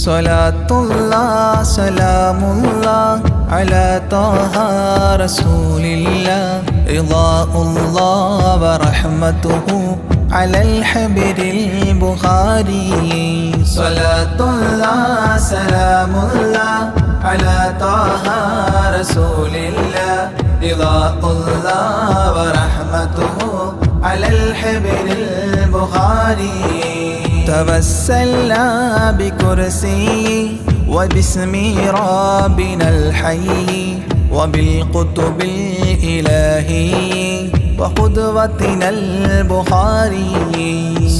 സ്വലാത്തുല്ലാഹ് സലാമുല്ലാഹ് അലാ ത്വാഹ റസൂലില്ലാഹ് റിളാഉല്ലാഹ് വറഹ്മതുഹു അലൽ ഹബീബിൽ ബുഖാരി. സ്വലാത്തുല്ലാഹ് സലാമുല്ലാഹ് അലാ ത്വാഹ റസൂലില്ലാഹ് റിളാഉല്ലാഹ് വറഹ്മതുഹു അലൽ ഹബീബിൽ ബുഖാരി. توسلنا بكرسي وباسم ربنا الحي وبالقطب الإلهي وقدوتنا البخاري.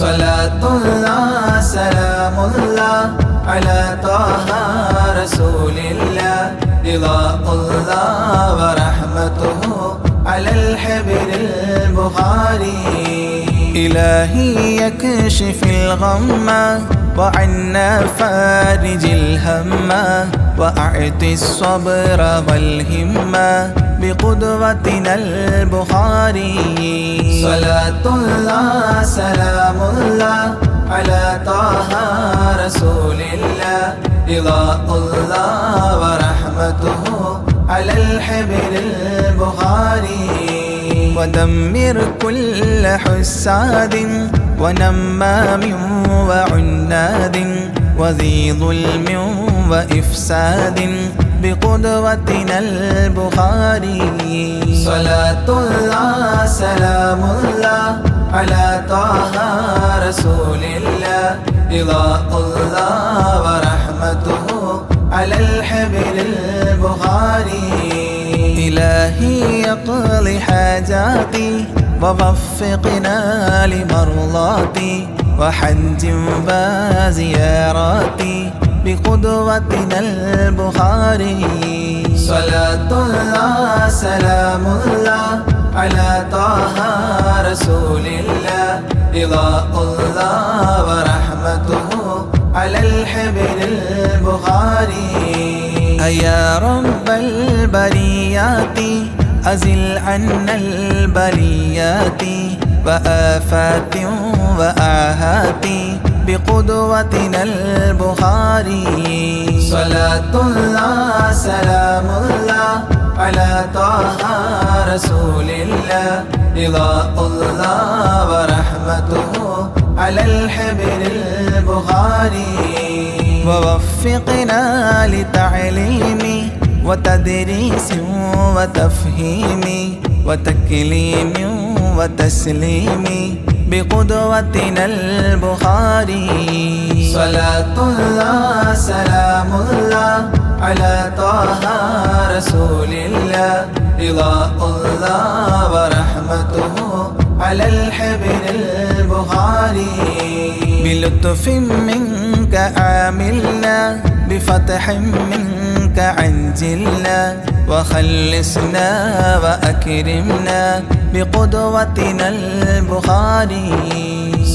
صلاة الله سلام الله على طه رسول الله رضاء الله ورحمته على الحبر البخاري. إلهي يكشف الغم وعنا فارج الهم وأعطي الصبر والهمة بقدوتنا البخاري. صلاة الله سلام الله على طه رسول الله رضاء الله ورحمته على الحبر البخاري. ودمر كل حساد ونمام وعناد وذي ظلم وإفساد بقدوتنا البخاري. صلاة الله سلام الله على طه رسول الله رضاء الله ورحمته على الحبر البخاري. إلهي اقضي حاجاتي ووفقنا لمرضاتي وحج وزياراتي بقدوتنا البخاري. صلاة الله سلام الله على طه رسول الله رضاء الله ورحمته على الحبر البخاري. يا رب البريات أزل عنا البليات وآفات وآهات بقدوتنا البخاري. صلاة الله سلام الله على طه رسول الله رضاء الله ورحمته على الحبر البخاري. ووفقنا لتعليم وتدريس وتفهيم وتكليم وتسليم بقدوتنا البخاري. صلاة الله سلام الله على طه رسول الله رضاء الله ورحمته على الحبر البخاري. بلطف منك عاملنا بفتح منك عجلنا وخلصنا وأكرمنا بقدوتنا البخاري.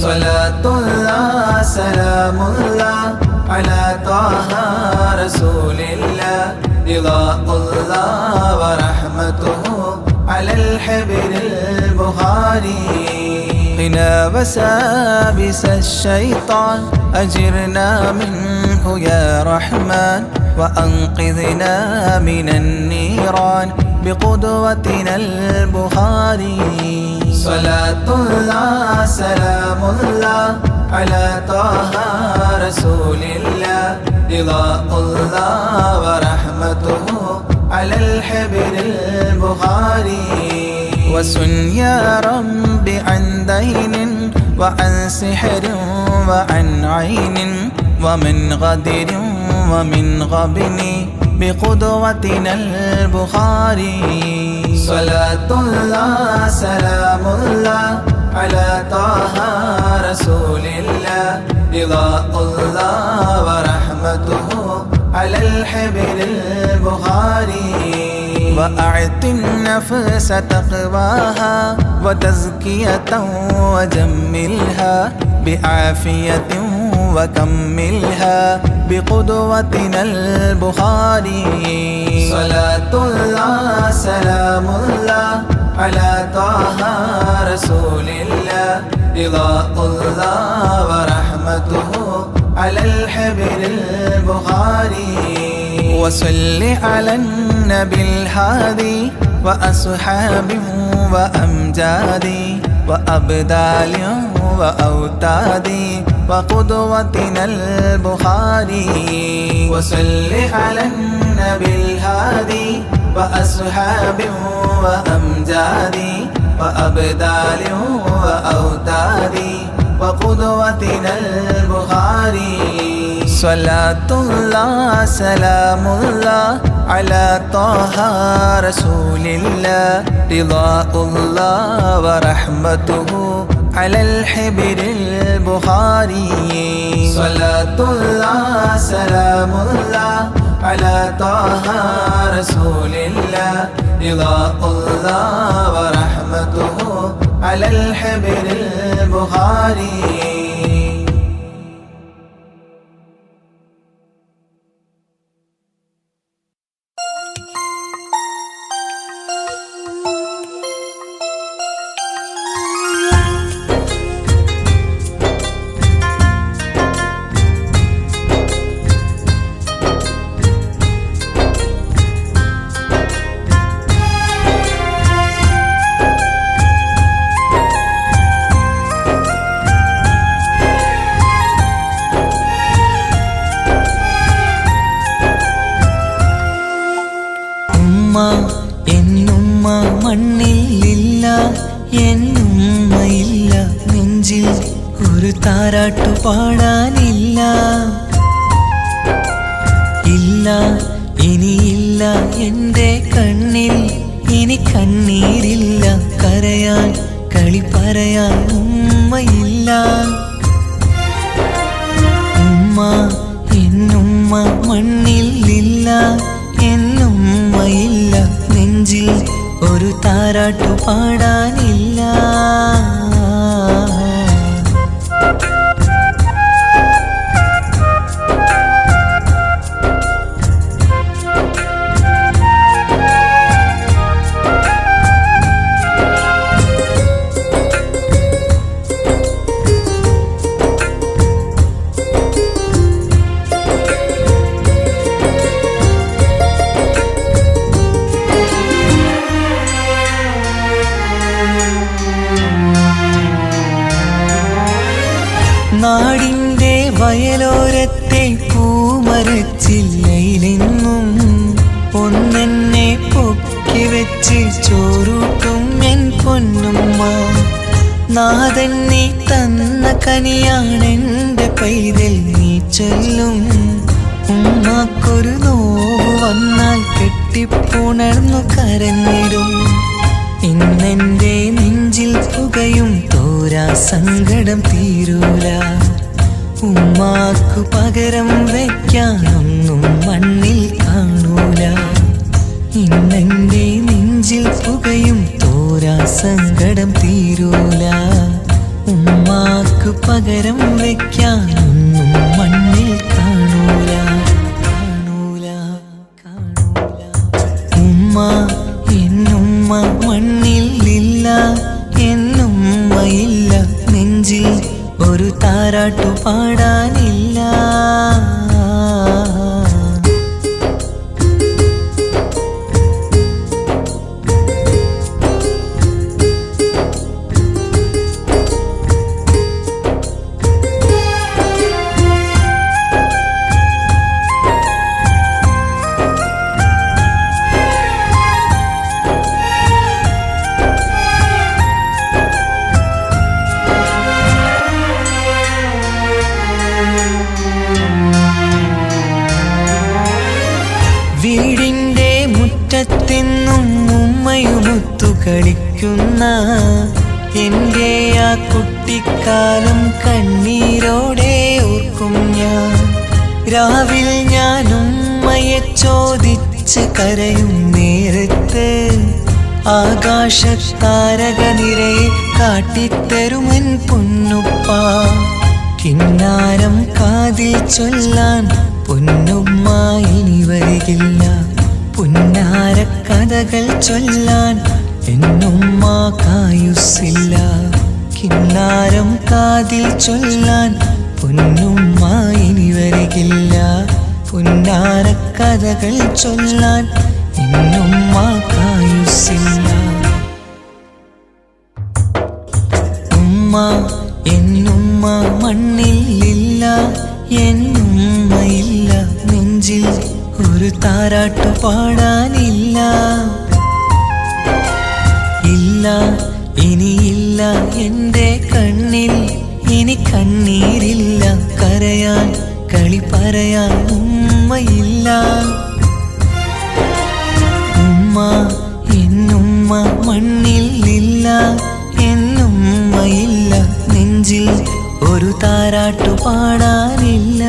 صلاة الله سلام الله على طه رسول الله رضاء الله ورحمته على الحبر البخاري. قنا وسابس الشيطان أجرنا منه يا رحمن وأنقذنا من النيران بقدوتنا البخاري. صلاة الله سلام الله على طه رسول الله رضاء الله ورحمته على الحبر البخاري. وسن يا رب عن دين وعن سحر وعن عين ومن غدر ومن غبن بقدوتنا البخاري. صلاة الله سلام الله على طه رسول الله رضاء الله ورحمته على الحبر البخاري. وأعط النفس تقواها وتزكية وجملها بعافية وكملها بقدوتنا البخاري. صلاة الله سلام الله على طه رسول الله رضاء الله ورحمته على الحبر البخاري. وصل على النبي الهادي وأصحاب وأمجاد وأبدال وأوتاد وقدوتنا البخاري. وصل على النبي الهادي وأصحاب وأمجاد وأبدال وأوتاد وقدوتنا البخاري. صلاة الله سلام الله على طه رسول الله رضاء الله ورحمته على الحبر البخاري. صلاة الله سلام الله على طه رسول الله رضاء الله ورحمته على الحبر البخاري. എന്നുമ്മ മണ്ണിലില്ല, എന്നുമ്മയില്ല നെഞ്ചിൽ ഒരു താരാട്ടു പാടാനില്ല. ഇല്ല ഇനിയില്ല എൻ്റെ കണ്ണിൽ ഇനി കണ്ണീരില്ല കരയാൻ കളി പറയാൻ ഉമ്മയില്ല ഉമ്മ എന്നുമ്മ മണ്ണിലില്ല എന്നുമ്മയില്ല നെഞ്ചിൽ ഒരു താരാട്ടു പാടാനില്ല നാടിൻ്റെ വയലോരത്തെ പൂമരച്ചില്ലയിലെന്നും ഒന്നെന്നെ പൊക്കി വെച്ച് ചോറൂട്ടും എൻ പൊന്നുമ്മ നാഥൻ നീ തന്ന കനിയാണെൻ്റെ പൈതൽ നീ ചൊല്ലും ഉമ്മാക്കൊരു നോവ് വന്നാൽ കെട്ടിപ്പുണർന്നു കരഞ്ഞിടും ഇന്നെൻ്റെ നെഞ്ചിൽ പുകയും തോരാ സങ്കടം തീരൂല ഉമ്മാക്കു പകരം വയ്ക്കാനൊന്നും മണ്ണിൽ കാണൂല ഇന്നെൻ്റെ നെഞ്ചിൽ പുകയും തോരാ സങ്കടം തീരൂല ഉമ്മാക്കു പകരം വയ്ക്കാനൊന്നും മണ്ണിൽ കാണൂല കാണൂല കാണൂല ഉമ്മ എന്നുമ്മ മണ്ണിലില്ല എന്നുമ്മയില്ല നെഞ്ചിൽ ഒരു താരാട്ടു പാടാനില്ല വീടിൻ്റെ മുറ്റത്തെന്നും ഉമ്മയുമൊത്തു കളിക്കുന്ന എൻ്റെ ആ കുട്ടിക്കാലം കണ്ണീരോടെ ഓർക്കും ഞാൻ രാവിൽ ഞാൻ ഉമ്മയെ ചോദിച്ച് കരയും നേരത്ത് ആകാശത്താരക നിറയെ കാട്ടിത്തരുമൻ പൊന്നുപ്പ കിന്നാരം കാതിൽ ചൊല്ലാൻ പൊന്നുമ്മ ഇനി വരികില്ല പുന്നാര കഥകൾ ചൊല്ലാൻ എന്നുമ്മ കായുസ്സില്ല കിന്നാരം കാതിൽ ചൊല്ലാൻ പൊന്നുമ്മ ഇനി വരികില്ല പുന്നാര കഥകൾ ചൊല്ലാൻ എന്നുമ്മ കായുസ്സില്ല ഉമ്മ എന്നുമ്മ മണ്ണിലില്ല എന്നുമ്മയില്ല നെഞ്ചിൽ ഒരു താരാട്ടു പാടാനില്ല ഇല്ല ഇനിയില്ല എൻ്റെ കണ്ണിൽ ഇനി കണ്ണീരില്ല കരയാൻ കളി പറയാൻ ഉമ്മയില്ല ഉമ്മ എന്നുമ്മ മണ്ണിലില്ല എന്നുമ്മയില്ല നെഞ്ചിൽ ഒരു താരാട്ടു പാടാനില്ല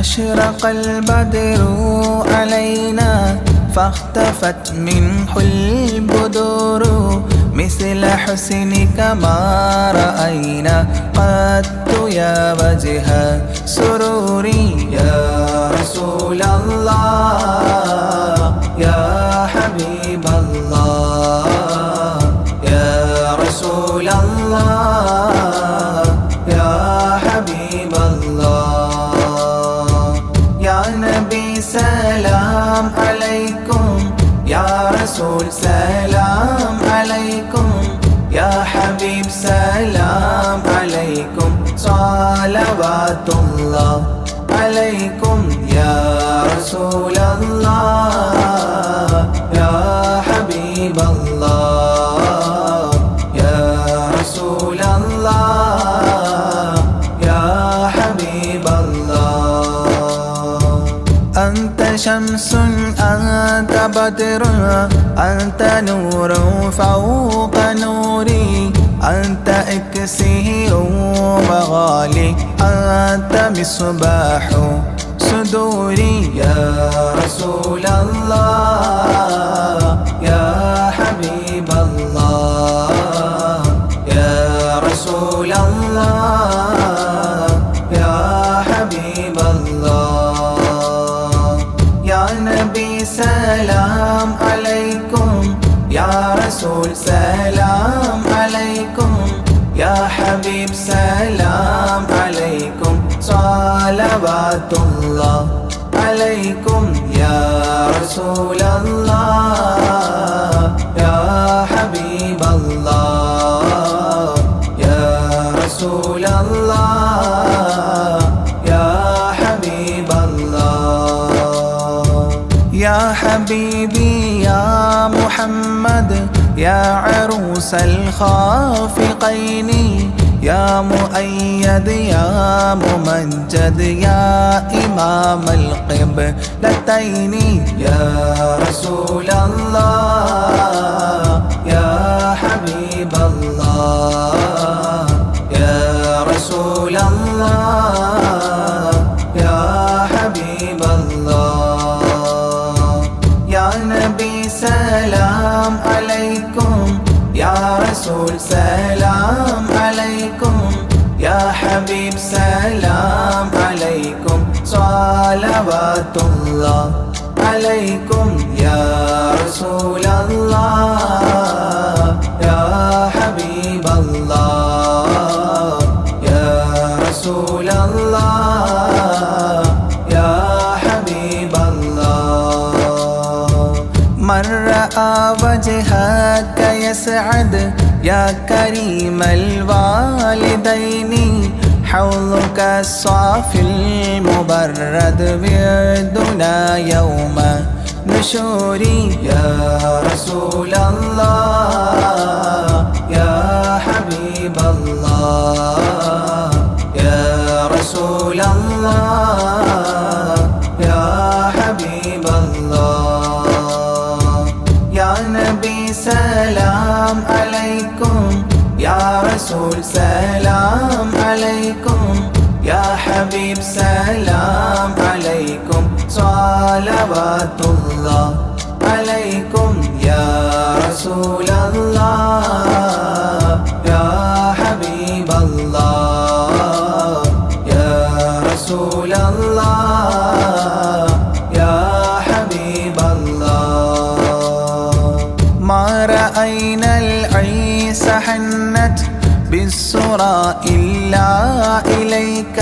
أشرق البدر علينا فاختفت منه البدور مثل حسنك ما رأينا قط يا وجه سروري يا رسول الله يا حبيب الله يا رسول الله يا حبيب الله يا نبي سلام عليكم يا رسول سلام عليكم يا حبيب سلام عليكم صلوات الله عليكم يا رسول الله يا حبيب الله يا رسول الله يا حبيب الله أنت شمس أنت بدر أنت نور فوق نوري أنت إكسير وغالي أنت مصباح صدوري يا رسول الله يا حبيب الله يا رسول الله يا حبيب الله يا نبي سلام عليكم يا رسول سلام عليكم يا حبيب سلام عليكم صلوات الله عليكم يا رسول الله يا حبيب الله يا رسول الله يا حبيب الله يا حبيبي يا محمد يا عروس الخافقين يا مؤيد يا ممجد يا إمام القبلتين يا رسول الله يا حبيب الله يا رسول الله يا حبيب الله يا نبي سلام عليكم يا رسول سلام عليكم يا حبيب سلام عليكم صلوات الله عليكم يا رسول الله يا حبيب الله يا رسول الله يا حبيب الله من رأى وجهك يسعد يا كريم الوالدين حوضك الصافي المبرد وردنا يوم نشوري يا رسول الله يا حبيب الله يا رسول الله يا حبيب الله يا نبي سلام عليكم يا رسول سلام عليكم يا حبيب سلام عليكم صلوات الله عليكم يا رسول الله يا حبيب الله يا رسول الله يا حبيب الله ما رأينا العيس حنت بالسرى إلا إليك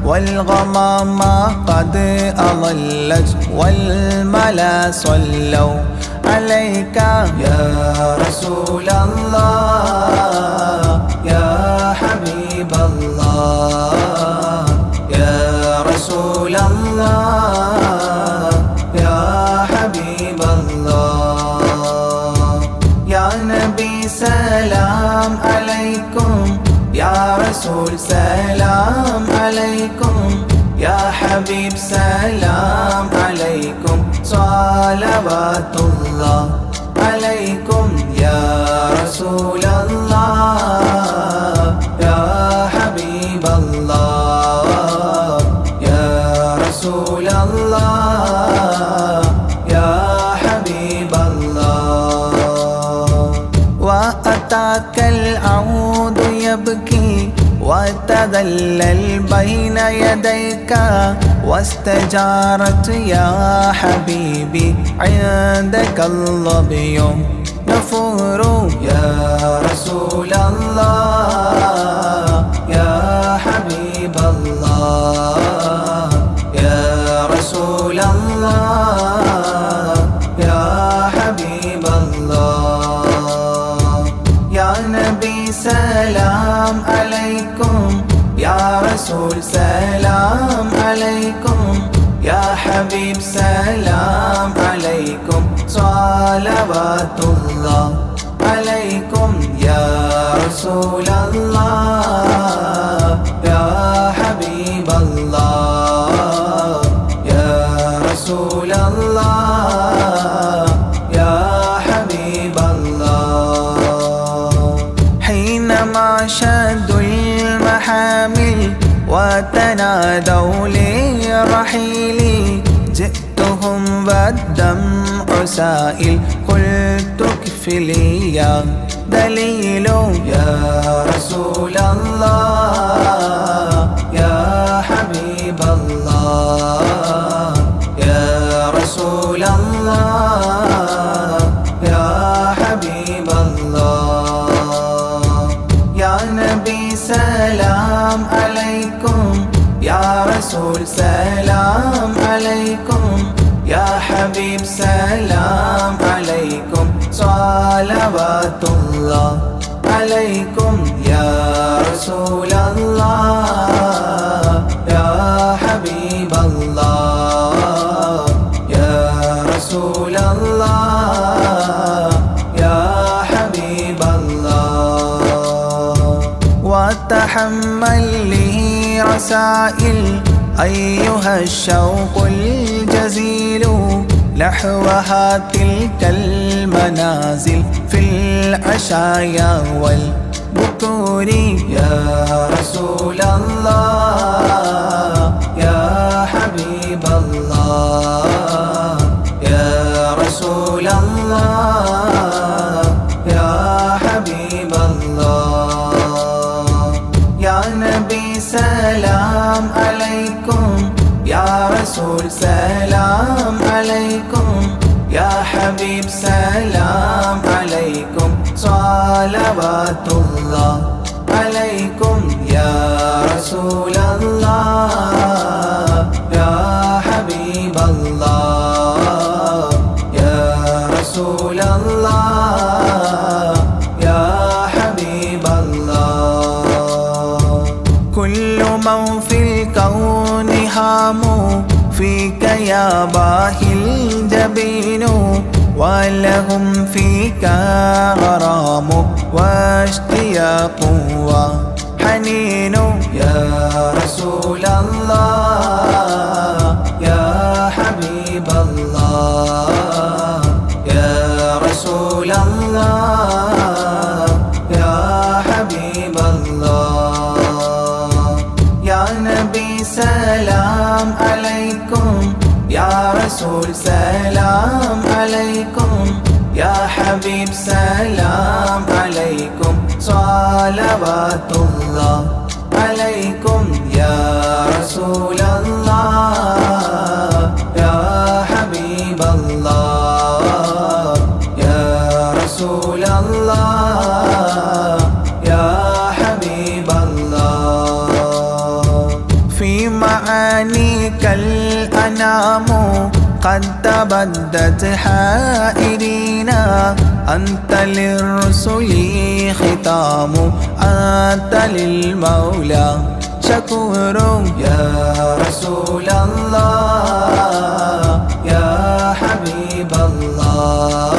والغمام قد أضلت والملا صلوا عليك يا رسول الله يا حبيب الله يا رسول الله يا حبيب الله يا نبي سلام عليكم يا رسول سلام عليكم يا حبيب سلام عليكم صلوات الله عليكم يا رسول الله يا حبيب الله يا وتذلل بين يديك واستجارت يا حبيبي عندك الظبي نفور يا رسول الله يا حبيب الله يا رسول الله يا حبيب الله يا نبي سلام عليكم يا رسول سلام عليكم يا حبيب سلام عليكم صلوات الله عليكم يا رسول الله يا حبيب الله يا رسول الله يا حبيب الله حينما شدوا المحامل وتنادوا لرحيل جئتهم والدمع سائل قلت كفلي يا دليل يا رسول الله يا حبيب الله يا رسول الله يا حبيب الله يا نبي سلام عليكم يا رسول سلام عليكم يا حبيب سلام عليكم صلوات الله عليكم يا رسول الله يا حبيب الله يا رسول الله يا حبيب الله وتحمل لي رسائل أيها الشوق الجزيل نحوها تلك المنازل في العشايا والبكور يا رسول الله يا حبيب الله يا رسول الله يا حبيب الله يا نبي سلام عليكم يا رسول سلام عليكم يا حبيب سلام عليكم صلوات الله عليكم يا رسول الله يا حبيب الله يا رسول الله يا حبيب الله كل من في الكون هام فيك يا باهي الجبين ولهم فيك غرام واشتياق وحنين يا رسول الله يا حبيب الله يا رسول الله يا حبيب الله يا نبي سلام عليكم يا رسول سلام عليكم يا حبيب سلام عليكم صلوات الله عليكم يا رسول الله يا حبيب الله يا رسول الله يا حبيب الله في معانيك الأنام قد تبدت حائرين أنت للرسل ختام أنت للمولى شكور يا رسول الله يا حبيب الله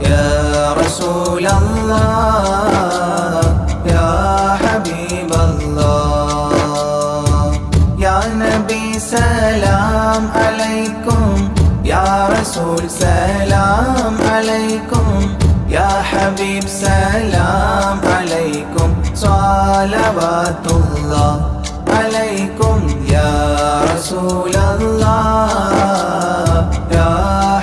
يا رسول الله يا حبيب الله يا نبي سلام عليكم يا رسول سلام عليكم يا حبيب سلام عليكم صلوات الله عليكم يا رسول الله يا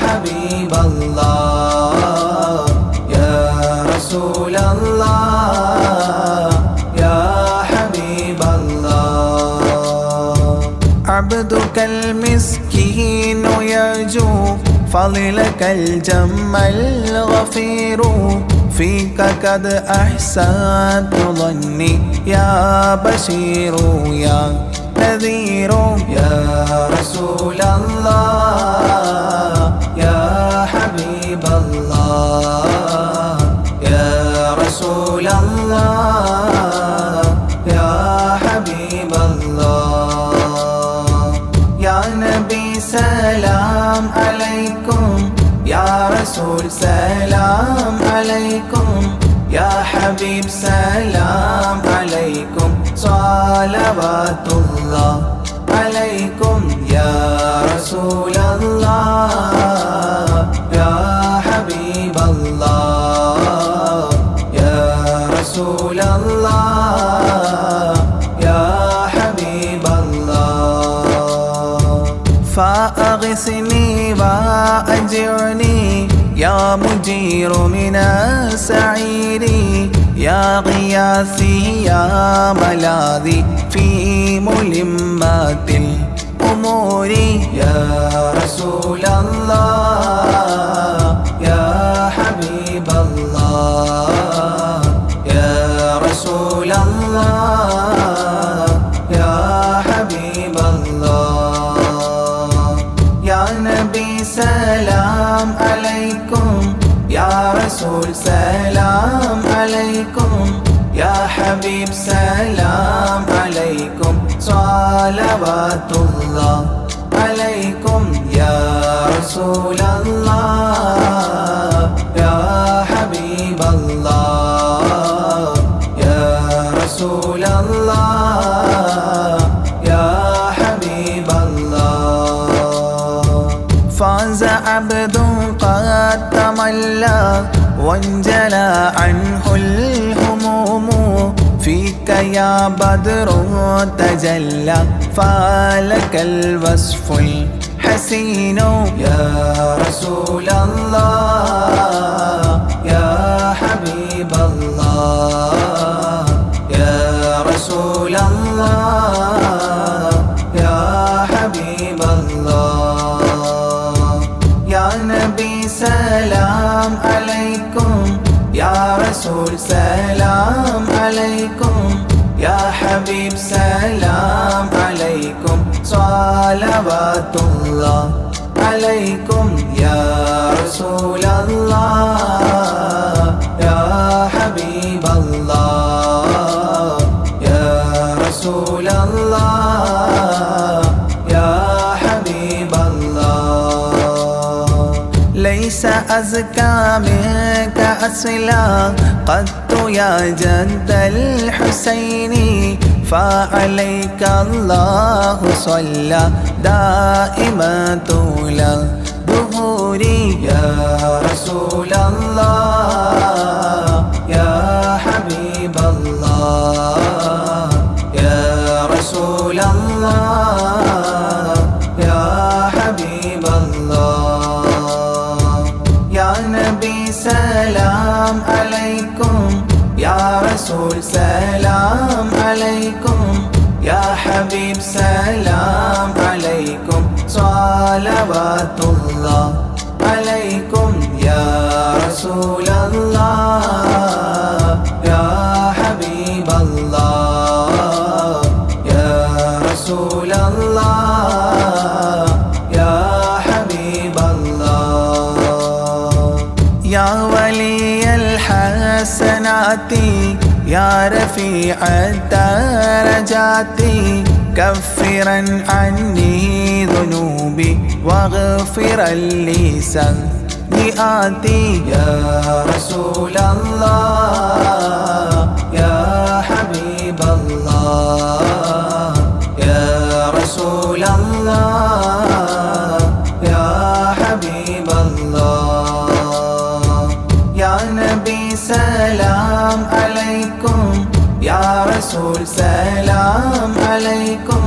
حبيب الله يا رسول الله يا كالمسكين يرجو فضلك الجم الغفير فيك قد أحسنت ظني يا بشير يا نذير يا رسول الله يا حبيب الله يا رسول الله يا حبيب الله يا نبي سلام عليكم يا رسول سلام عليكم يا حبيب سلام عليكم صلوات الله عليكم يا رسول الله يا حبيب الله يا رسول الله يا حبيب الله فأغثني وأجرني يا مجير من السعير يا غياثي يا ملاذي في ملمات الأمور يا رسول الله يا حبيب الله يا رسول الله يا حبيب الله يا نبي سلام عليكم يا رسول سلام عليكم يا حبيب سلام عليكم صلوات الله عليكم يا رسول الله يا حبيب الله يا رسول الله يا حبيب الله فاز عبد قد تملى وانجلى عنه الهموم فيك يا بدر تجلى فلك الوصف الحسين يا رسول الله يا حبيب الله يا رسول الله يا حبيب الله يا نبي سلام عليكم يا رسول سلام عليكم يا حبيب سلام عليكم صلوات الله عليكم يا رسول الله يا حبيب الله يا رسول الله يا حبيب الله ليس أزكى منك أصلا قدت يا جد الحسين فعليك الله صلى دائما طول الدهور يا رسول الله يا حبيب الله يا رسول الله يا حبيب الله يا نبي سلام عليكم يا رسول سلام عليكم يا حبيب سلام عليكم صلوات الله عليكم يا رسول الله يا حبيب الله يا رسول الله يا حبيب الله يا ولي الحسنات يا رفيع الدرجات كفرا عني ذنوبي واغفرا لي سيئاتي يا رسول الله يا حبيب الله يا رسول الله يا حبيب الله يا نبي سلام عليكم يا رسول سلام عليكم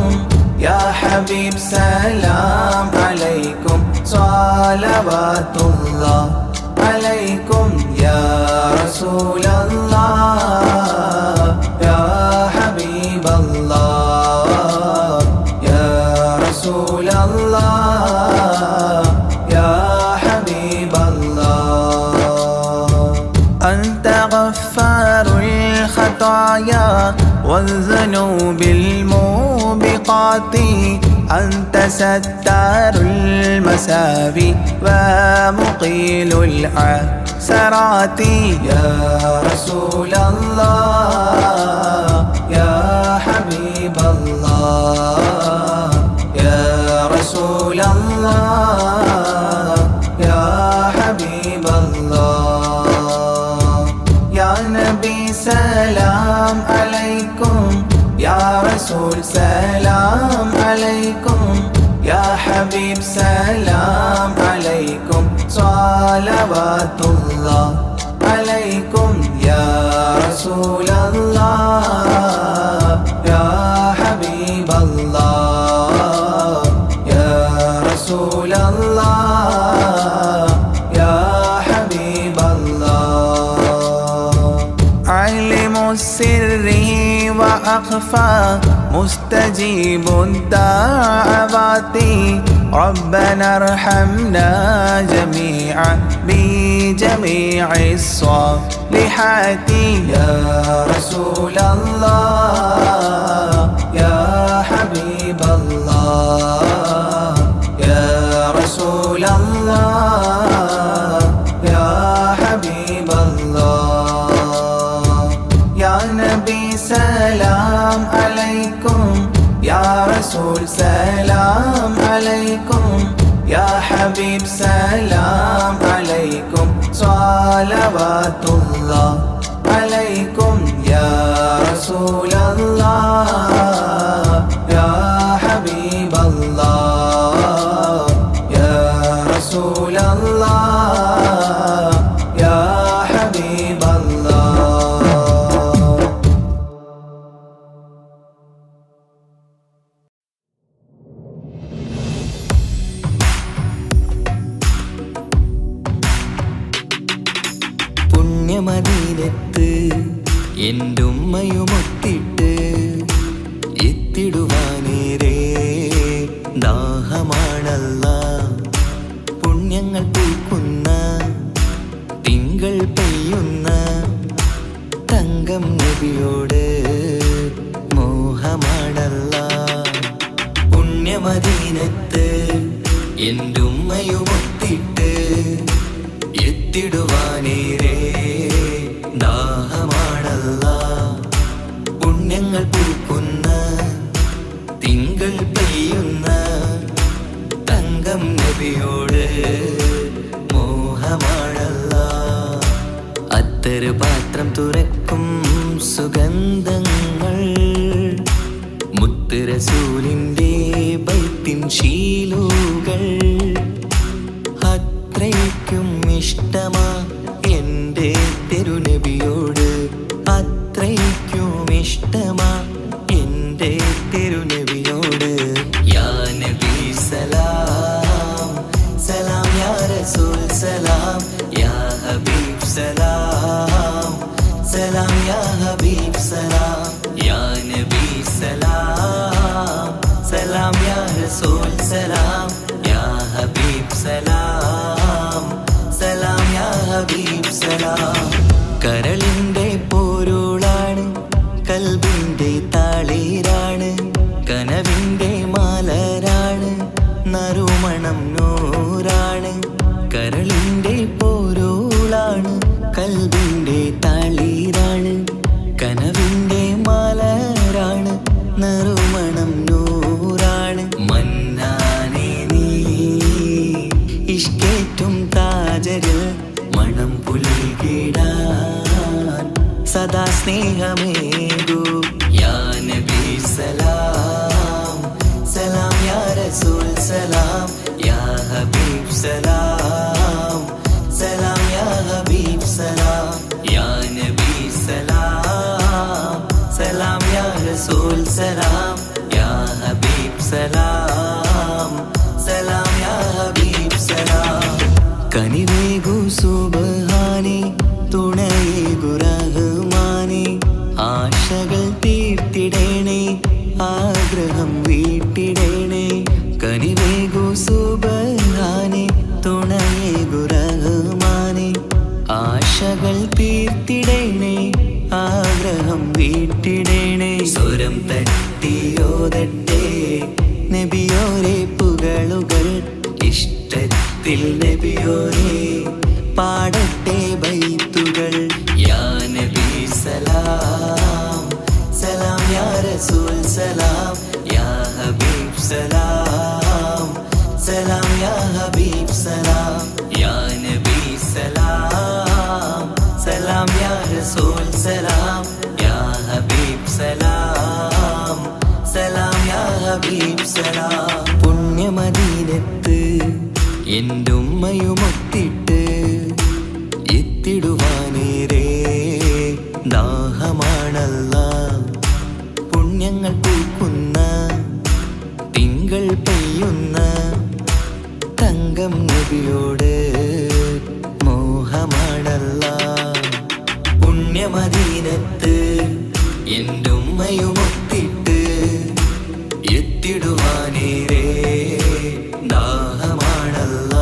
يا حبيب سلام عليكم صلوات الله عليكم يا رسول الله يا حبيب الله يا رسول الخطايا والذنوب الموبقات أنت ستار المساوي ومقيل العثرات يا رسول الله يا حبيب الله يا رسول الله يا حبيب الله يا نبي سلام عليكم يا رسول سلام عليكم يا حبيب سلام عليكم صلوات الله عليكم يا رسول الله يا حبيب الله يا رسول الله يا حبيب الله علم السر وأخفى مستجيب الدعوات ربنا ارحمنا جميعا بجميع الصالحات يا رسول الله يا حبيب الله يا رسول الله يا حبيب الله يا نبي سلام عليكم يا رسول سلام عليكم يا حبيب سلام عليكم صلوات الله عليكم يا رسول الله يا حبيب الله يا رسول الله يا حبيب الله പുണ്യമദീനത്ത് എൻ്റെ ഉമ്മയുമൊത്തിട്ട് എത്തിടുവാനേരെ ദാഹമാണല്ല പുണ്യങ്ങൾ പൂക്കുന്ന തിങ്കൾ പെയ്യുന്ന തങ്കം നബിയോട് മോഹമാണല്ല പുണ്യമദീനത്ത് എൻ്റെ ഉമ്മയുമൊത്തിട്ട് എത്തിടുവാനേരെ ദാഹമാണല്ല പുണ്യങ്ങൾ പൂക്കുന്ന തിങ്കൾ പെയ്യുന്ന തങ്കം നബിയോട് മോഹമാണല്ല അത്തറ് പാത്രം തുറക്കും സുഗന്ധങ്ങൾ മുത്ത് റസൂലിൻ്റെ ബൈത്തിൻ ശീലുകൾ അത്രയ്ക്കും ഇഷ്ടമാ എൻ്റെ തിരുനബിയോട് അത്രയ്ക്കും ഇഷ്ടമാ എൻ്റെ തിരുനബിയോട് യാ നബി സലാം സലാം യാ റസൂൽ സലാം യാ ഹബീബ് സലാം സലാം യാ ഹബീബ് സലാം യാ നബി സലാം സലാം യാ റസൂൽ സലാം യാ ഹബീബ് സലാം സലാം യാ ഹബീബ് സലാം കരളിൻ്റെ പോരുളാണ് കൽബിൻ്റെ താളീരാണ് കനവിൻ്റെ മാലരാണ് നറുമണം നൂറാണ് കരളിൻ്റെ പോരുളാണ് കൽബിൻ്റെ താളീരാണ് കനവിൻ്റെ മാലരാണ് നറുമണം നൂറാണ് മന്നാനേ നീ ഇഷ്കേറ്റും താജരിൽ മണം പുൽകിടാൻ സദാ സ്നേഹമേകൂ യാ നബി സലാം സലാം യാ റസൂൽ സലാം യാ ഹബീബ് സലാം സലാം യാ ഹബീബ് സലാം യാ നബി സലാം സലാം യാ റസൂൽ സലാം യാ ഹബീബ് സലാം സലാം യാ ഹബീബ് സലാം കനിവേകു സുബ്ഹാനേ തുണയേകു റഹ്മാനേ ആശകൾ തീർത്തിടേണേ ആഗ്രഹം വീട്ടിടേണേ കനിവേകു സുബ്ഹാനേ തുണയേകു റഹ്മാനേ ആശകൾ തീർത്തിടേണേ ആഗ്രഹം വീട്ടിടേണേ ഓതട്ടെ നബിയോരെ പുകളുകൾ ഇഷ്ടത്തിൽ നബിയോരെ പാടട്ടെ ബൈത്തുകൾ യാ നബി സലാം സലാം യാ റസൂൽ സലാം യാ ഹബീബ് സലാം സലാം യാ ഹബീബ് സലാം യാ നബി സലാം സലാം യാ റസൂൽ സലാം യാ ഹബീബ് സലാം സലാം യാ ഹബീബ് സലാം പുണ്യമദീനത്ത് എൻ്റെ ഉമ്മയുമൊത്തിട്ട് എത്തിടുവാനേരേ ദാഹമാണല്ല പുണ്യങ്ങൾ പൂക്കുന്ന തിങ്കൾ പെയ്യുന്ന തങ്കം നബിയോട് മോഹമാണല്ല പുണ്യമദീനത്ത് എൻ്റെ ഉമ്മയുമൊത്തിട്ട് എത്തിടുവാനേരേ ദാഹമാണല്ല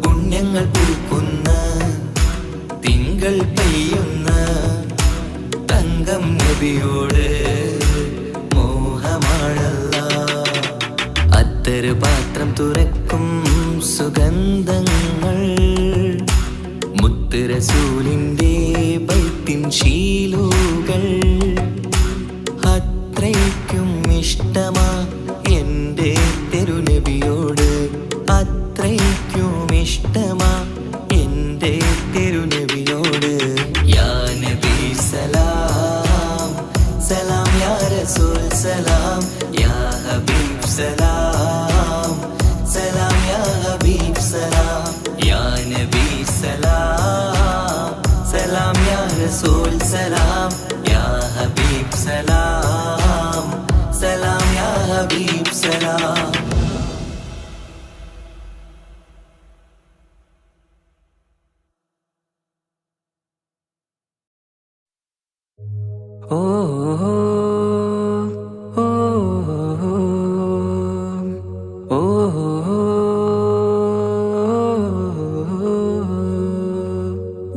പുണ്യങ്ങൾ പൂക്കുന്ന തിങ്കൾ പെയ്യുന്ന തങ്കം നബിയോട് മോഹമാണല്ല അത്തറ് പാത്രം തുറക്കും സുഗന്ധങ്ങൾ മുത്ത് റസൂലിൻ്റെ ബൈത്തിൻ ശീലുകൾ അത്രയ്ക്കും ഇഷ്ടമാ എൻ്റെ തിരുനബിയോട് അത്രയ്ക്കും ഇഷ്ടമാ എൻ്റെ തിരുനബിയോട് യാ നബി സലാം സലാം യാ റസൂൽ സലാം യാ ഹബീബ് സലാം സലാം യാ ഹബീബ് സലാം യാ നബി സലാം സലാം യാ റസൂൽ സലാം യാ ഹബീബ് സലാം സലാം യാ ഹബീബ് സലാം ഓ ഓ ഓ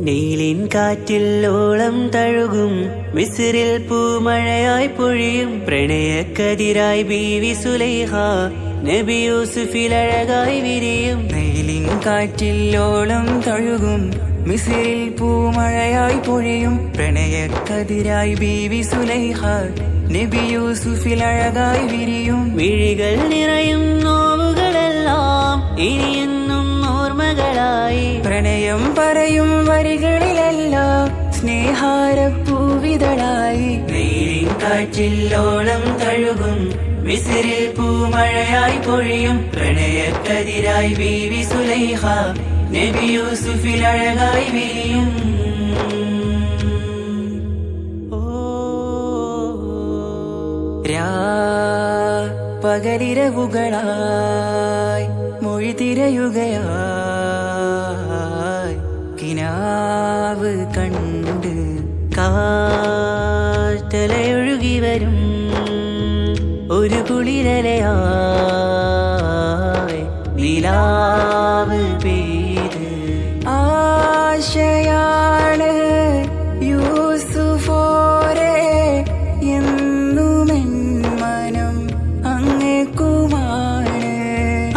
നീലിൻ കാറ്റിൽ ഓളം തഴുകും മിസ്രിൽ പൂമഴയായി പൊഴിയും പ്രണയക്കതിരായി ബീവി സുലൈഹ നബി യൂസുഫിൽ അഴകായി വിരിയും നീലിൻ കാറ്റിൽ ഓളം തഴുകും മിസ്രിൽ പൂമഴയായി പൊഴിയും പ്രണയക്കതിരായി ബീവി സുലൈഹ നബി യൂസുഫിൽ അഴകായി വിരിയും വിഴികൾ നിറയും നോവുകളെല്ലാം ഇനിയെന്നും ഓർമ്മകളായി പ്രണയം പറയും വരികളിലെല്ലാം സ്നേഹാരപ്പൂവിതളായി നീലിൻ കാറ്റില്ലോളം തഴുകും മിസ്രിൽ പൂമഴയായി പൊഴിയും പ്രണയക്കതിരായി ബീവി സുലൈഹ നബി യൂസുഫിൽ അഴകായി വിരിയും പകലിരവുകളായി മൊഴി തിരയുകയായി കിനാവ് കണ്ട് കാറ്റലയൊഴുകി വരും ഒരു കുളിരലയായി നിലാവ് പെയ്ത് ആശയാണ് യൂസുഫോരെ എന്നുമെൻ മനം അങ്ങേക്കുമാണ്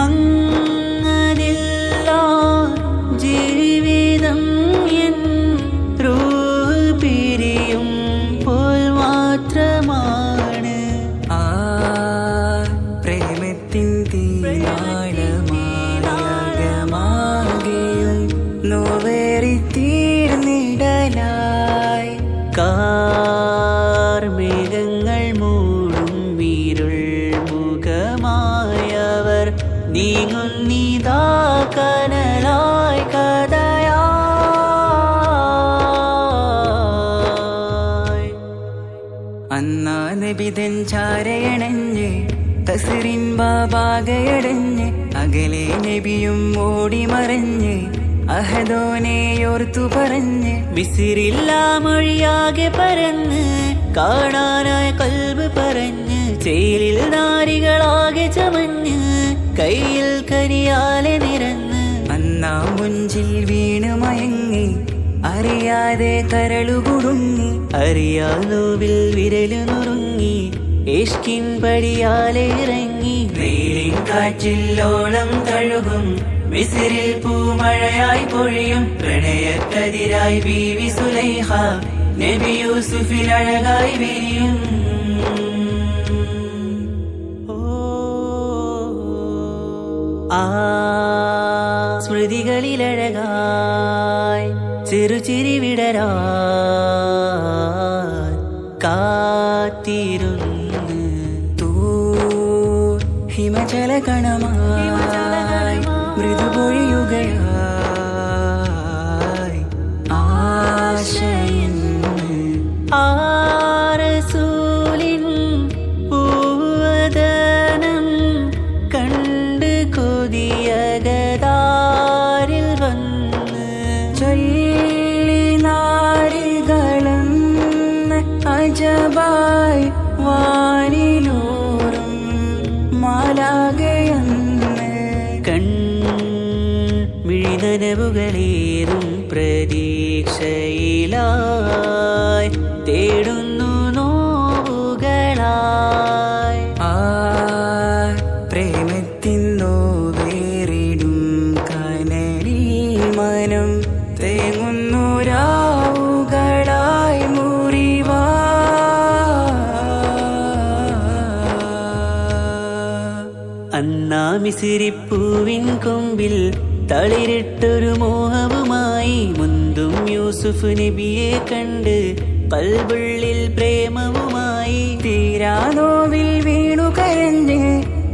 അങ്ങനില്ല ജീവിതം എൻ റൂഹ് പിരിയും പോൽ മാത്രമാണ് ആ പ്രേമത്തിൻ തീരാളമാകെയും നോവേറി തീർന്നിടലായി കാർമേഘങ്ങൾ മൂടും വീരുൾ മുഖമായവർ നീങ്ങുന്നിതാ കനലായി കഥയായി അന്നാ നബിതൻ ചാരയണഞ്ഞ് തസറിൻ ബാബാകയടഞ്ഞ് അകലെ നബിയും ഓടിമറഞ്ഞ് അഹദോനെയോർത്തു പറഞ്ഞ് മിസിറില്ലാ മൊഴിയാകെ പരന്ന് കാണാനായ കൽബ് പറഞ്ഞ് ചേലിൽ നാരികളാകെ ചമഞ്ഞ് കയ്യിൽ കരിയാലെ നിരന്ന് അന്നാ മുഞ്ചിൽ വീണ് മയങ്ങി അറിയാതെ കരളുകുടുങ്ങി അറിയാലോവിൽ വിരലു നുറുങ്ങി ഇഷ്കിൻ പടിയാലെ ഇറങ്ങി വെയിലിൻ കാറ്റില്ലോളം തഴുകും മിസ്രിൽ പൂമഴയായി പൊഴിയും പ്രണയക്കതിരായി ബീവി സുലൈഹ നബി യൂസുഫിൽ അഴകായി വിരിയും ആ സ്മൃതികളിലഴകായി ചെറുചിരി വിടരാ കാത്തിരുന്ന് ഹിമജല കണമായി മൃദുപൊഴിയുകയായി ആശയിൻ ആരസൂലിൻ പൂവദനം കണ്ട് കൊതിയകതാരിൽ വന്ന് ചൊല്ലി നാരികളെന്ന് അജബായി വാനിലൂറും മാലാകയെന്ന് കൺമിഴിനനവുകളേറും പ്രതീക്ഷയിലായി തേടുന്നു നോവുകളായി ആ പ്രേമത്തിന്നോ വേറിടും കനലിൽ മനം തേങ്ങുന്നു രാവുകളായി മുറിവാ അന്നാ മിസിരിപ്പൂവിൻ കൊമ്പിൽ തളിരിട്ടൊരു മോഹവുമായി മുന്തും യൂസുഫ് നബിയെ കണ്ട് കൽബുള്ളിൽ പ്രേമവുമായി തീരാനോവിൽ വീണു കരഞ്ഞ്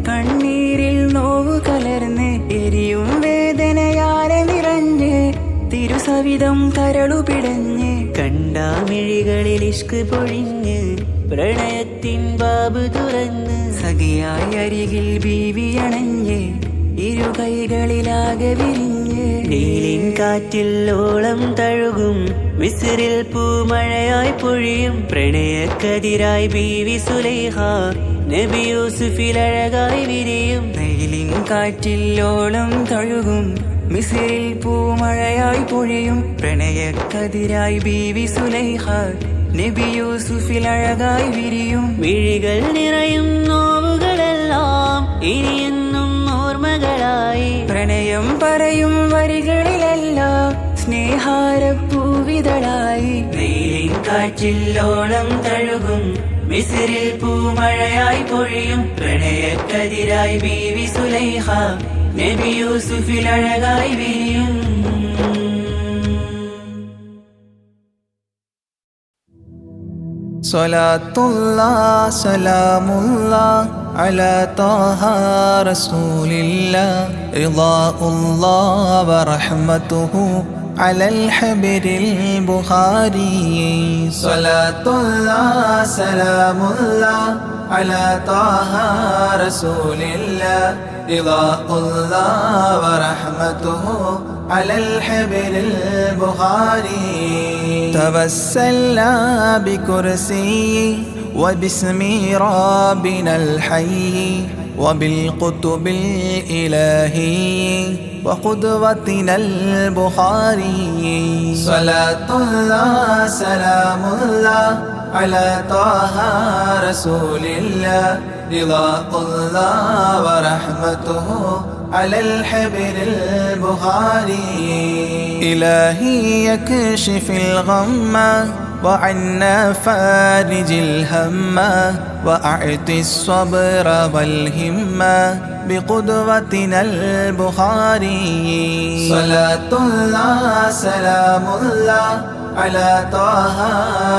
കണ്ണീരിൽ നോവു കലർന്ന് എരിയും വേദനയാലെ നിറഞ്ഞ് തിരുസവിധം കരളു പിടഞ്ഞ് കണ്ടാമിഴികളിൽ ഇഷ്ക് പൊഴിഞ്ഞ് പ്രണയത്തിൻ ബാബ് തുറന്ന് സഖിയായി അരികിൽ ബീവി അണഞ്ഞ് ഇരു കൈകളിലാകെ വിരിഞ്ഞ് നീലിൻ കാറ്റില്ലോളം തഴുകും മിസ്രിൽ പൂമഴയായി പൊഴിയും പ്രണയക്കതിരായി ബീവി സുലൈഹ നബി യൂസുഫിൽ അഴകായി വിരിയും നീലിൻ കാറ്റില്ലോളം തഴുകും മിസ്രിൽ പൂമഴയായി പൊഴിയും പ്രണയക്കതിരായി ബീവി സുലൈഹ നബി യൂസുഫിൽ അഴകായി വിരിയും മിഴികൾ നിറയും നോവുകളെല്ലാം ഇനിയെന്നും ഓർമ്മകളായി പ്രണയം പറയും വരികളിലെല്ലാം സ്നേഹാരപ്പൂവിതളായി വെയിലിൻ കാറ്റില്ലോളം തഴുകും മിസ്രിൽ പൂമഴയായി പൊഴിയും പ്രണയക്കതിരായി ബീവി സുലൈഹ നബി യൂസുഫിൽ അഴകായി വിരിയും സ്വലാത്തുല്ലാഹ് സലാമുല്ലാഹ് അലാ ത്വാഹ റസൂലില്ലാഹ് റിളാഉല്ലാഹ് വറഹ്മതുഹു അലൽ ഹബീബിൽ ബുഖാരി സ്വലാത്തുല്ലാഹ് സലാമുല്ലാഹ് അലാ ത്വാഹ റസൂലില്ലാഹ് റിളാഉല്ലാഹ് വറഹ്മതുഹു على الحبر البخاري توسلنا بكرسيه وباسم ربنا الحي وبالقطب الإلهي وقدوتنا البخاري صلاة الله سلام الله على طه رسول الله رضا الله ورحمته على الحبر البخاري إلهي يكشف الغم وعنا فارج الهم وأعطي الصبر والهمة بقدوتنا البخاري صلاة الله سلام الله على طه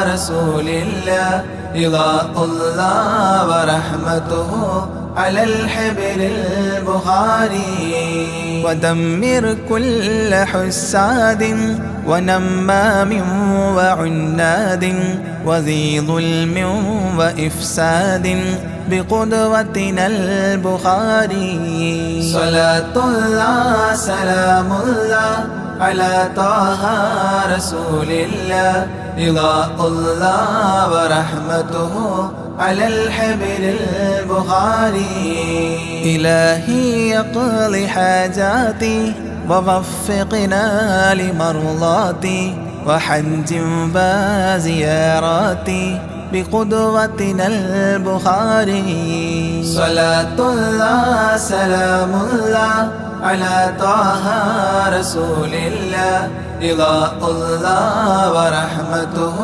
رسول الله رضا الله ورحمته على الحبر البخاري ودمر كل حساد ونمام وعناد وذي ظلم وإفساد بقدوتنا البخاري صلاة الله سلام الله على طه رسول الله رضا الله ورحمته على الحبر البخاري إلهي يقضي حاجاتي ووفقنا لمرضاتي وحج وزياراتي بقدوتنا البخاري. صلاة الله سلام الله على طه رسول الله رضا الله ورحمته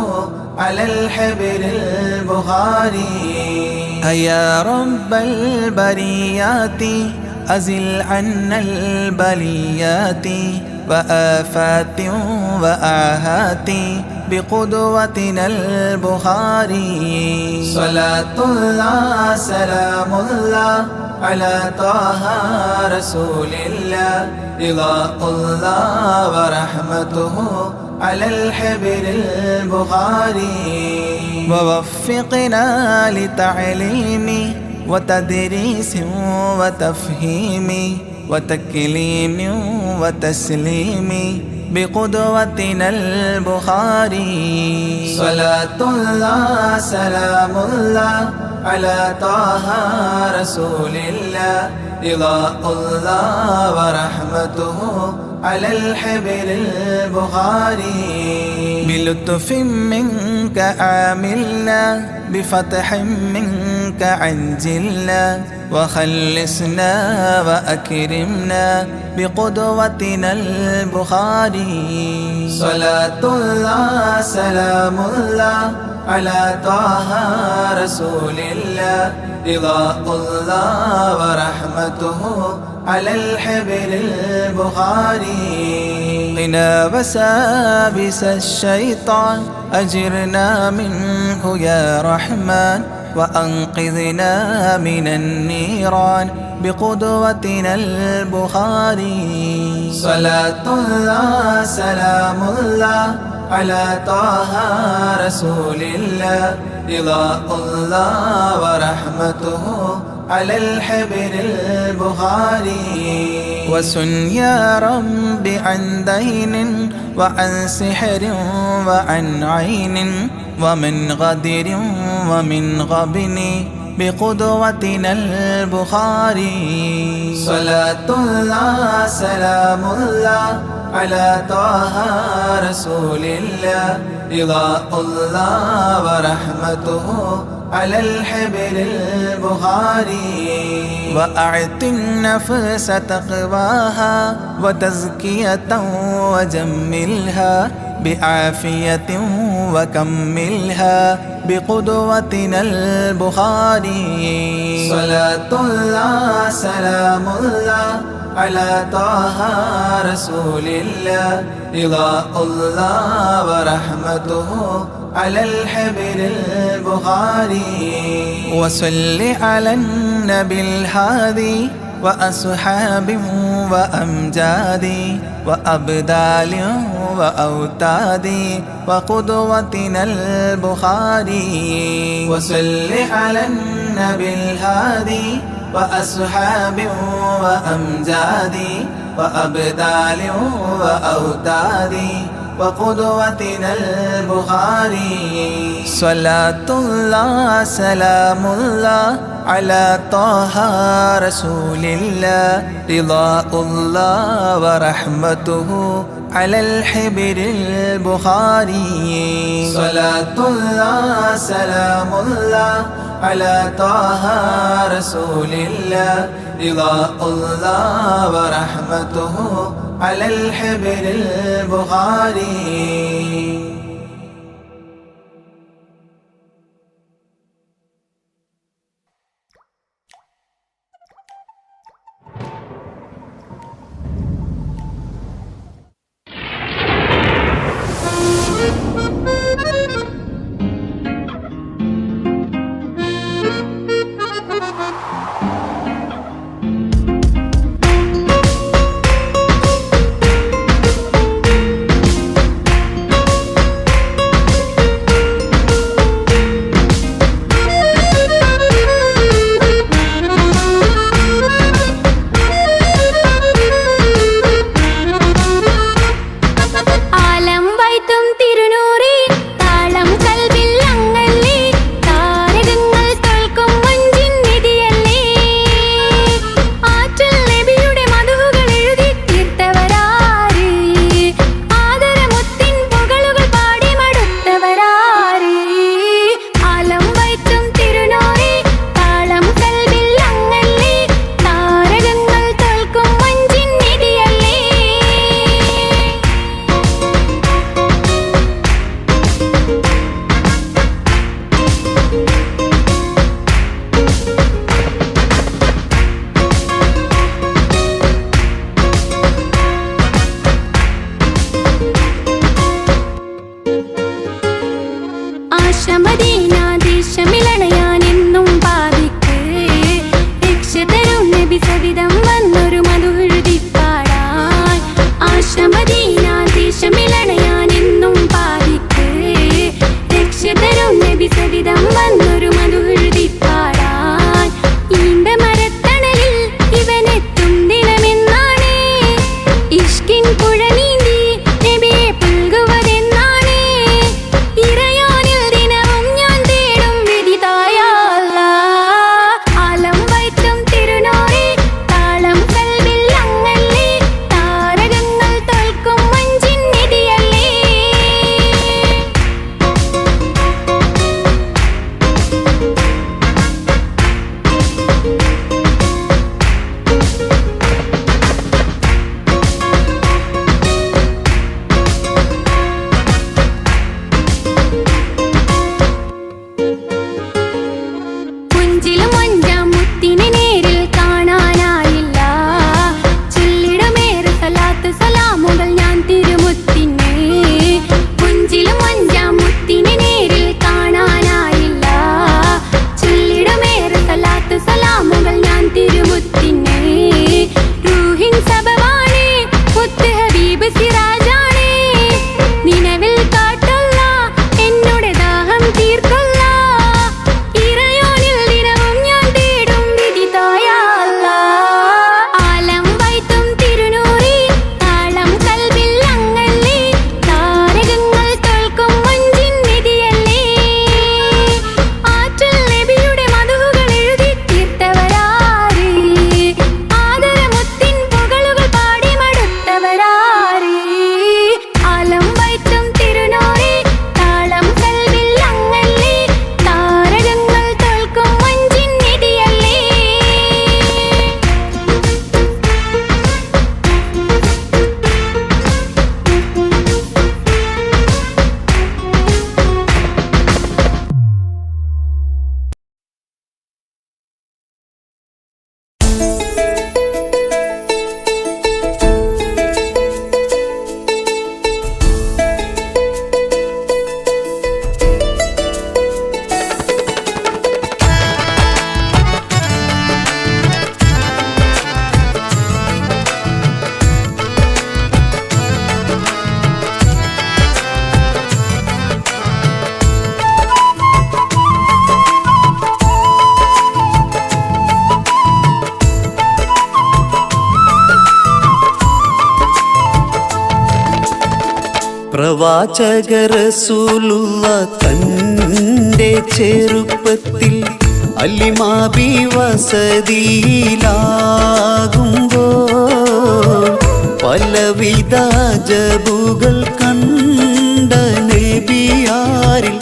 على الحبر البخاري. هيا رب البريات أزل عنا البليات وآفات وآهات بقدوتنا البخاري. صلاة الله سلام الله على طه رسول الله رضا الله ورحمته على الحبر البخاري. ووفقنا لتعليم وتدريس وتفهيم وتكليم وتسليم بقدوتنا البخاري. صلاة الله سلام الله على طه رسول الله رضا الله ورحمته على الحبر البخاري. بلطف منك عاملنا بفتح منك عجلنا وخلصنا وأكرمنا بقدوتنا البخاري. صلاة الله سلام الله على طه رسول الله رضا الله ورحمته على الحبر البخاري. قنا وسابس الشيطان أجرنا منه يا رحمن وأنقذنا من النيران بقدوتنا البخاري. صلاة الله سلام الله على طه رسول الله رضا الله ورحمته على الحبر البخاري. وسن يا رب عن دين وعن سحر وعن عين ومن غدر ومن غبن بقدوتنا البخاري. صلاة الله سلام الله على طه رسول الله رضا الله ورحمته على الحبر البخاري. وأعط النفس تقواها وتزكية وجملها بعافية وكملها بقدوتنا البخاري. صلاة الله سلام الله على طه رسول الله رضا الله ورحمته على الحبر البخاري. وصل على النبي الهادي وأصحاب وأمجاد وأبدال وأوتاد وقدوتنا البخاري. وصل على النبي الهادي وأصحاب وأمجاد وأبدال وأوتاد وقدوتنا البخاري. صلاة الله سلام الله على طه رسول الله رضا الله ورحمته على الحبر البخاري. صلاة الله سلام الله على طه رسول الله رضا الله ورحمته على الحبر البخاري. പ്രവാചക റസൂലുള്ള തൻ്റെ ചെറുപ്പത്തിൽ അലിമാബി വസതിയിലാകുമ്പോൾ പലവിധ ജബുകൾ കണ്ട നബിയാരിൽ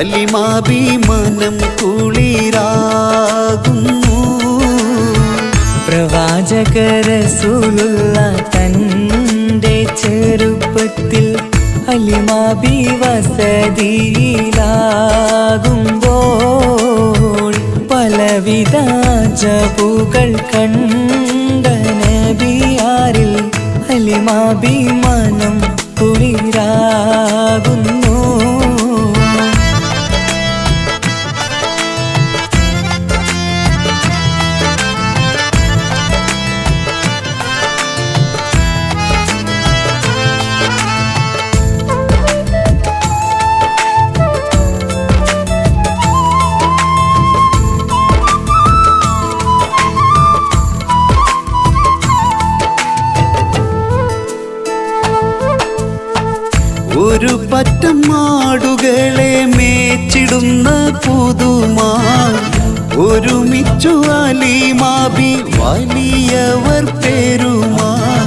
അലിമാബി മനം കുളിരാകുന്നു. പ്രവാചക റസൂലുള്ള തൻ്റെ ചെറുപ്പത്തിൽ അലിമാബി വസതിയിലാകുമ്പോൾ പലവിധ ജബുകൾ കണ്ട നബിയാരിൽ അലിമാബി മനം കുളിരാകുന്നു. ഒരു പറ്റം മാടുകളെ മേച്ചിടുന്ന പുതുമാൻ ഒരുമിച്ചു അലിമാബി വലിയവർ പെരുമാൻ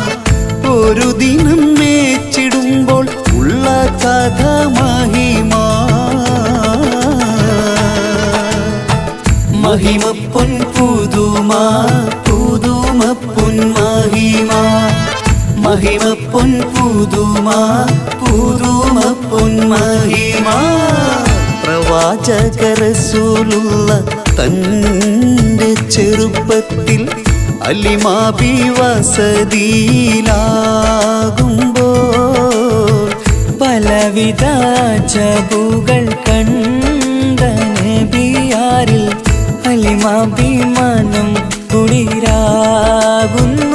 ഒരു ദിനം മേച്ചിടുമ്പോൾ ഉള്ള കഥ മഹിമാ മഹിമപ്പൊൻ പുതുമാ പുതുമപ്പൊൻ മഹിമാ മഹിമപ്പൊൻ പുതുമാ പുതുമപ്പൊൻ മഹിമാ. പ്രവാചക റസൂലുള്ള തൻ്റെ ചെറുപ്പത്തിൽ അലിമാബി വസതിയിലാകുമ്പോൾ പലവിധ ജബുകൾ കണ്ട നബിയാരിൽ അലിമാബി മനം കുളിരാകുന്നു.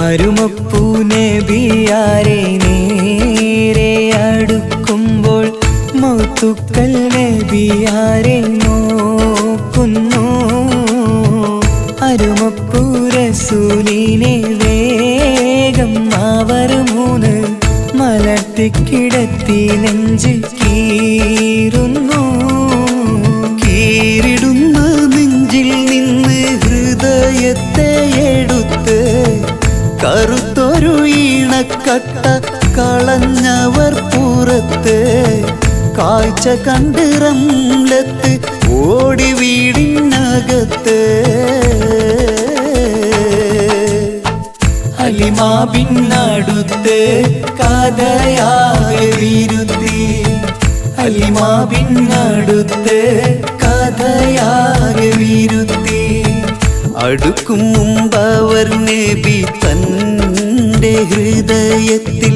അരുമപ്പൂ നബിയാരെ നേരെ അടുക്കുമ്പോൾ മൗത്തുക്കൽ നബിയാരെ നോക്കുന്നു. അരുമപ്പൂ റസൂലിനെ വേഗം അവർ മൂന്ന് മലർത്തിക്കിടത്തി നെഞ്ച് കീറുന്നു. കീറിടുന്ന നെഞ്ചിൽ നിന്ന് ഹൃദയത്തെ എടുത്ത് കറുത്തൊരു ഈണക്കട്ട കളഞ്ഞവർ പുറത്ത് കാഴ്ച കണ്ട് റംലത്ത് ഓടി വീടിനകത്ത് അലിമാബിനടുത്ത് കഥയാകെ വിരുത്തി അലിമാബിനടുത്ത് കഥയാകെ വിരുത്തി അടുക്കും മുമ്പവർ നബി തൻ്റെ ഹൃദയത്തിൽ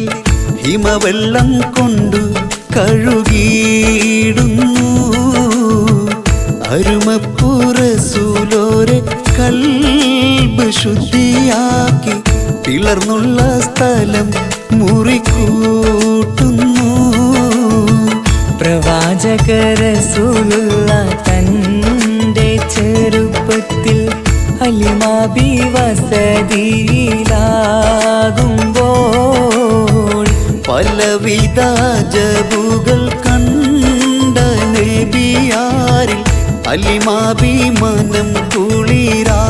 ഹിമവെള്ളം കൊണ്ടു കഴുകിയിടുന്നു. അരുമപ്പൂ റസൂലോരെ കൽബ് ശുദ്ധിയാക്കി പിളർന്നുള്ള സ്ഥലം മുറിക്കൂട്ടുന്നു. പ്രവാചക റസൂലുള്ള തൻ്റെ ചെറുപ്പത്തിൽ അലിമാബി വസതിയിലാകുമ്പോൾ പലവിധ ജബുകൾ കണ്ട നബിയാരിൽ അലിമാബി മനം കുളിരാ